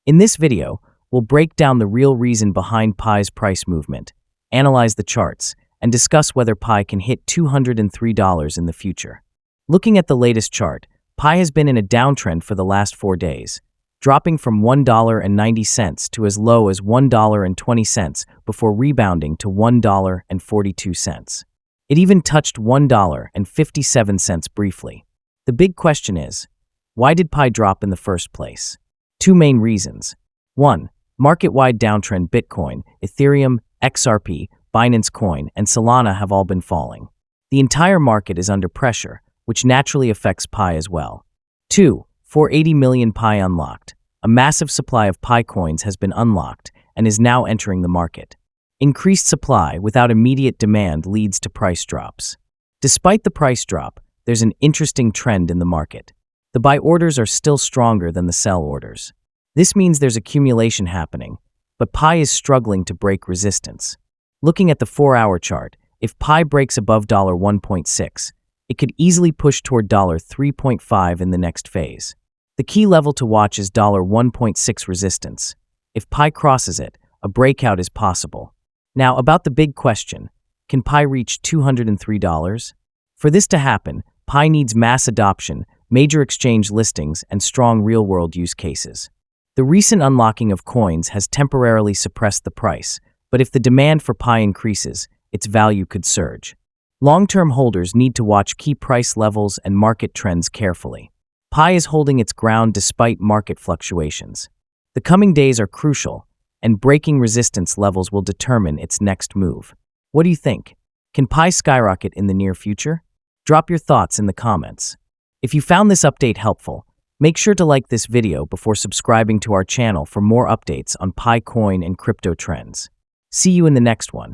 In this video, we'll break down the real reason behind Pi's price movement, analyze the charts, and discuss whether Pi can hit $203 in the future. Looking at the latest chart, Pi has been in a downtrend for the last 4 days, dropping from $1.90 to as low as $1.20 before rebounding to $1.42. It even touched $1.57 briefly. The big question is, why did Pi drop in the first place? 2 main reasons. 1. Market-wide downtrend. Bitcoin, Ethereum, XRP, Binance Coin, and Solana have all been falling. The entire market is under pressure, which naturally affects Pi as well. 2. 480 million Pi unlocked. A massive supply of Pi coins has been unlocked and is now entering the market. Increased supply without immediate demand leads to price drops. Despite the price drop, there's an interesting trend in the market. The buy orders are still stronger than the sell orders. This means there's accumulation happening, but Pi is struggling to break resistance. Looking at the 4-hour chart, if Pi breaks above $1.6, it could easily push toward $3.5 in the next phase. The key level to watch is $1.6 resistance. If Pi crosses it, a breakout is possible. Now, about the big question, can Pi reach $203? For this to happen, Pi needs mass adoption, major exchange listings, and strong real-world use cases. The recent unlocking of coins has temporarily suppressed the price, but if the demand for Pi increases, its value could surge. Long-term holders need to watch key price levels and market trends carefully. Pi is holding its ground despite market fluctuations. The coming days are crucial, and breaking resistance levels will determine its next move. What do you think? Can Pi skyrocket in the near future? Drop your thoughts in the comments. If you found this update helpful, make sure to like this video before subscribing to our channel for more updates on Pi coin and crypto trends. See you in the next one.